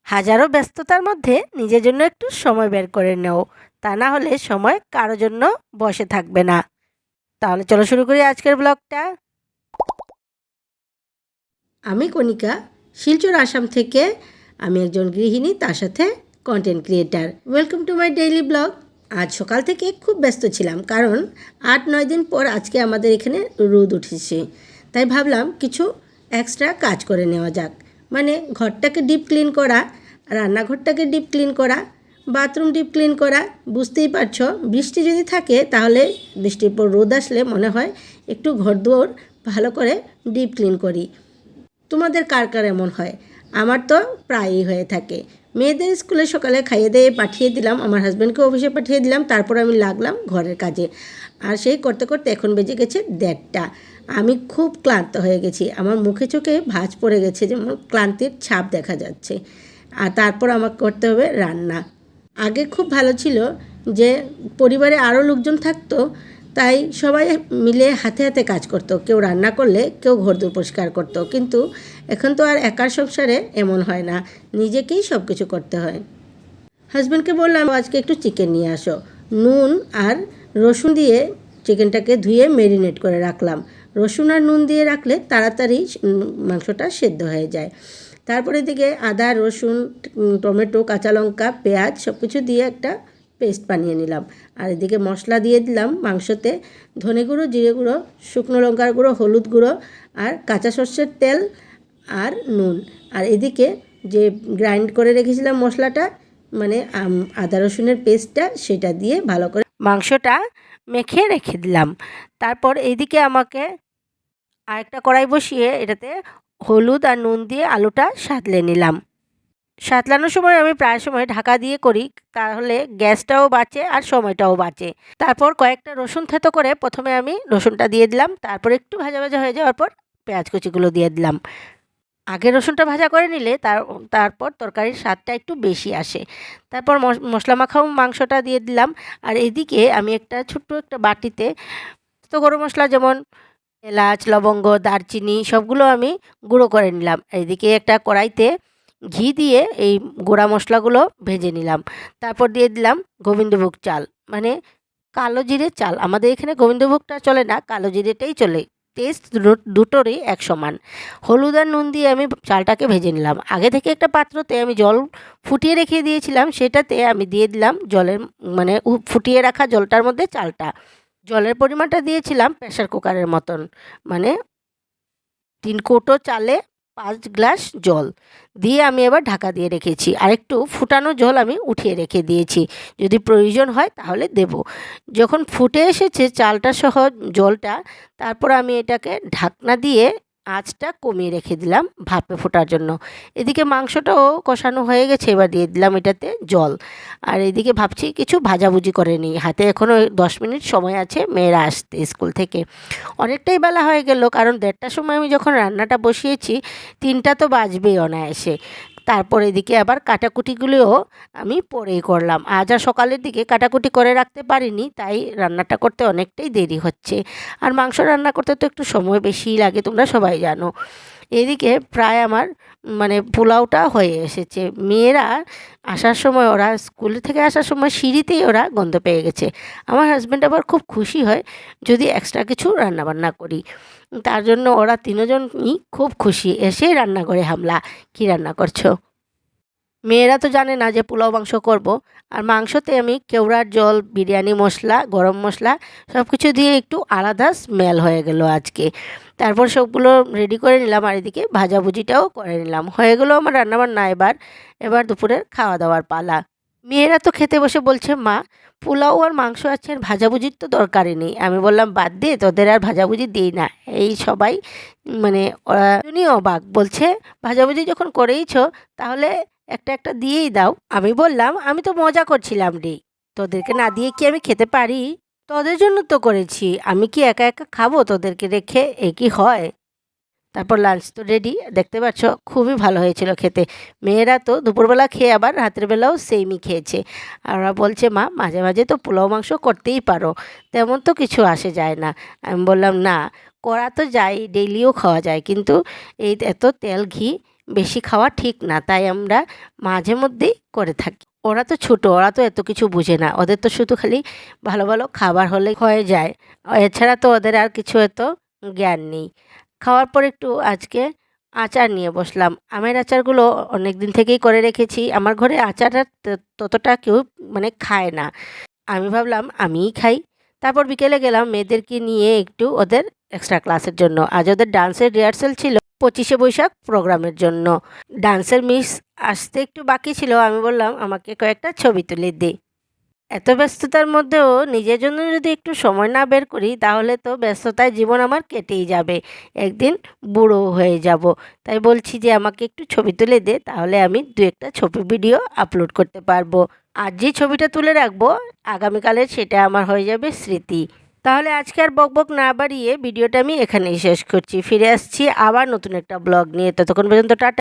হাজারো ব্যস্ততার মধ্যে নিজের জন্য একটু সময় বের করে নেও, তা না হলে সময় কারো জন্য বসে থাকবে না। তাহলে চলো শুরু করি আজকের ব্লগটা। আমি কণিকা, শিলচর আসাম থেকে। আমি একজন গৃহিণী, তার সাথে content creator. Welcome to my daily blog. আজ সকাল থেকে খুব ব্যস্ত ছিলাম, কারণ ৮-৯ দিন পর আজকে আমাদের এখানে রোদ উঠেছে। তাই ভাবলাম কিছু এক্সট্রা কাজ করে নেওয়া যাক। মানে ঘরটাকে ডিপ ক্লিন করা, রান্নাঘরটাকে ডিপ ক্লিন করা, বাথরুম ডিপ ক্লিন করা। বুঝতেই পারছো, বৃষ্টি যদি থাকে তাহলে বৃষ্টির পর রোদ আসলে মনে হয় একটু ঘরদুয়ার ভালো করে ডিপ ক্লিন করি। তোমাদের কার কার এমন হয়? আমার তো প্রায়ই হয়ে থাকে। মেয়েদের স্কুলে সকালে খাইয়ে দিয়ে পাঠিয়ে দিলাম, আমার হাজব্যান্ডকে অফিসে পাঠিয়ে দিলাম, তারপর আমি লাগলাম ঘরের কাজে। আর সেই করতে করতে এখন বেজে গেছে 1:30। আমি খুব ক্লান্ত হয়ে গেছি, আমার মুখে চোখে ভাঁজ পড়ে গেছে, যেমন ক্লান্তির ছাপ দেখা যাচ্ছে। আর তারপর আমাকে করতে হবে রান্না। আগে খুব ভালো ছিল যে পরিবারে আরও লোকজন থাকতো, তাই সবাই মিলে হাতে হাতে কাজ করতো। কেউ রান্না করলে কেউ ঘরদোর পরিষ্কার করতো, কিন্তু এখন তো আর একার সংসারে এমন হয় না, নিজেকেই সব কিছু করতে হয়। হাজব্যান্ডকে বললাম আজকে একটু চিকেন নিয়ে আসো। নুন আর রসুন দিয়ে চিকেনটাকে ধুয়ে ম্যারিনেট করে রাখলাম। রসুন আর নুন দিয়ে রাখলে তাড়াতাড়ি মাংসটা সেদ্ধ হয়ে যায়। তারপরে দিকে আদা, রসুন, টমেটো, কাঁচা লঙ্কা, পেঁয়াজ সব কিছু দিয়ে একটা পেস্ট বানিয়ে নিলাম। আর এদিকে মশলা দিয়ে দিলাম মাংসতে ধনে গুঁড়ো, জিরে গুঁড়ো, শুকনো লঙ্কার গুঁড়ো, হলুদ গুঁড়ো আর কাঁচা সর্ষের তেল আর নুন। আর এদিকে যে গ্রাইন্ড করে রেখেছিলাম মশলাটা, মানে আদা রসুনের পেস্টটা, সেটা দিয়ে ভালো করে মাংসটা মেখে রেখে দিলাম। তারপর এইদিকে আমাকে আরেকটা কড়াই বসিয়ে এটাতে হলুদ আর নুন দিয়ে আলুটা সাঁতলে নিলাম। সাঁতলানোর সময় আমি প্রায় সময় ঢাকা দিয়ে করি, তাহলে গ্যাসটাও বাঁচে আর সময়টাও বাঁচে। তারপর কয়েকটা রসুন থেতো করে প্রথমে আমি রসুনটা দিয়ে দিলাম, তারপর একটু ভাজা ভাজা হয়ে যাওয়ার পর পেঁয়াজ কুচিগুলো দিয়ে দিলাম। আগে রসুনটা ভাজা করে নিলে তারপর তরকারির স্বাদটা একটু বেশি আসে। তারপর মশলা মাখাও মাংসটা দিয়ে দিলাম। আর এদিকে আমি ছোট্ট একটা বাটিতে তো গরম মশলা, যেমন এলাচ, লবঙ্গ, দারচিনি সবগুলো আমি গুঁড়ো করে নিলাম। এদিকে একটা কড়াইতে ঘি দিয়ে এই গুঁড়া মশলাগুলো ভেজে নিলাম। তারপর দিয়ে দিলাম গোবিন্দভোগ চাল, মানে কালো জিরে চাল। আমাদের এখানে গোবিন্দভোগটা চলে না, কালো জিরেটাই চলে। টেস্ট দুটোরই এক সমান। হলুদ আর নুন দিয়ে আমি চালটাকে ভেজে নিলাম। আগে থেকে একটা পাত্রতে আমি জল ফুটিয়ে রেখে দিয়েছিলাম, সেটাতে আমি দিয়ে দিলাম জলের, মানে ফুটিয়ে রাখা জলটার মধ্যে চালটা। জলের পরিমাণটা দিয়েছিলাম প্রেসার কুকারের মতন, মানে 3 কৌটো চালে 5 গ্লাস জল দিয়ে আমি এবার ঢাকা দিয়ে রেখেছি। আর একটু ফুটানো জল আমি উঠিয়ে রেখে দিয়েছি, যদি প্রয়োজন হয় তাহলে দেব। যখন ফুটে এসেছে চালটা সহ জলটা, তারপর আমি এটাকে ঢাকনা দিয়ে আঁচটা কমিয়ে রেখে দিলাম ভাপে ফোটার জন্য। এদিকে মাংসটাও কষানো হয়ে গেছে, এবার দিয়ে দিলাম এটাতে জল। আর এদিকে ভাবছি কিছু ভাজাভুজি করে নিই, হাতে এখনও 10 মিনিট সময় আছে মেয়েরা আসতে স্কুল থেকে। অনেকটাই বেলা হয়ে গেল, কারণ 1:30টার সময় আমি যখন রান্নাটা বসিয়েছি 3টা তো বাজবেই অনায়াসে। তারপর এদিকে আবার কাটাকুটিগুলিও আমি পরেই করলাম। আজ আর সকালের দিকে কাটাকুটি করে রাখতে পারিনি, তাই রান্নাটা করতে অনেকটাই দেরি হচ্ছে। আর মাংস রান্না করতে তো একটু সময় বেশিই লাগে, তোমরা সবাই জানো। এদিকে প্রায় আমার মানে পোলাওটা হয়ে এসেছে। মেয়েরা আসার সময়, ওরা স্কুল থেকে আসার সময় সিঁড়িতেই ওরা গন্ধ পেয়ে গেছে। আমার হাজব্যান্ড আবার খুব খুশি হয় যদি এক্সট্রা কিছু রান্নাবান্না করি, তার জন্য ওরা 3জনই খুব খুশি। এসেই রান্নাঘরে হামলা, কী রান্না করছো? মেয়েরা তো জানে না যে পোলাও মাংস করব। আর মাংসতে আমি কেওড়ার জল, বিরিয়ানি মশলা, গরম মশলা সব কিছু দিয়ে একটু আলাদা স্মেল হয়ে গেল আজকে। তারপর সবগুলো রেডি করে নিলাম, আর এদিকে ভাজাভুজিটাও করে নিলাম। হয়ে গেলো আমার রান্নাবান্না। এবার দুপুরের খাওয়া দাওয়ার পালা। মেয়েরা তো খেতে বসে বলছে, মা পোলাও আর মাংস আছে, আর ভাজাভুজির তো দরকারই নেই। আমি বললাম বাদ দে, তোদের আর ভাজাভুজি দিই না। এই সবাই মানে ওরা অবাক, বলছে ভাজাভুজি যখন করেইছো তাহলে একটা একটা দিয়েই দাও। আমি বললাম আমি তো মজা করছিলাম রে, তোদেরকে না দিয়ে কি আমি খেতে পারি? তোদের জন্য তো করেছি, আমি কি একা একা খাবো তোদেরকে রেখে? এ কি হয়? তারপর লাঞ্চ তো রেডি, দেখতে পাচ্ছ খুবই ভালো হয়েছিল খেতে। মেয়েরা তো দুপুরবেলা খেয়ে আবার রাতের বেলাও সেমই খেয়েছে। আর ওরা বলছে, মা মাঝে মাঝে তো পোলাও মাংস করতেই পারো, তেমন তো কিছু আসে যায় না। আমি বললাম না, করা তো যায়, ডেইলিও খাওয়া যায়, কিন্তু এই এত তেল ঘি বেশি খাওয়া ঠিক না, তাই আমরা মাঝে মধ্যেই করে থাকি। ওরা তো ছোটো, ওরা তো এত কিছু বুঝে না, ওদের তো শুধু খালি ভালো ভালো খাবার হলে হয়ে যায়, এছাড়া তো ওদের আর কিছু এত জ্ঞান নেই। খাওয়ার পর একটু আজকে আচার নিয়ে বসলাম। আমের আচারগুলো অনেক দিন থেকেই করে রেখেছি। আমার ঘরে আচারটা ততটা কেউ খায় না। আমি ভাবলাম আমিই খাই। তারপর বিকেলে গেলাম মেয়েদেরকে নিয়ে একটু ওদের এক্সট্রা ক্লাসের জন্য। আজ ওদের ডান্সের রিহার্সাল ছিল 25শে বৈশাখ প্রোগ্রামের জন্য। ডান্সের মিস আসতে একটু বাকি ছিল। আমি বললাম আমাকে কয়েকটা ছবি তুলে দে। এত ব্যস্ততার মধ্যেও নিজের জন্য যদি একটু সময় না বের করি তাহলে তো ব্যস্ততায় জীবন আমার কেটেই যাবে, একদিন বুড়ো হয়ে যাব। তাই বলছি যে আমাকে একটু ছবি তুলে দে, তাহলে আমি দু একটা ছবি ভিডিও আপলোড করতে পারবো। আজ যে ছবিটা তুলে রাখবো আগামীকালের সেটা আমার হয়ে যাবে স্মৃতি। তাহলে আজকে আর বকবক না বাড়িয়ে ভিডিওটা আমি এখানেই শেষ করছি। ফিরে আসছি আবার নতুন একটা ব্লগ নিয়ে। ততক্ষণ পর্যন্ত টাটা।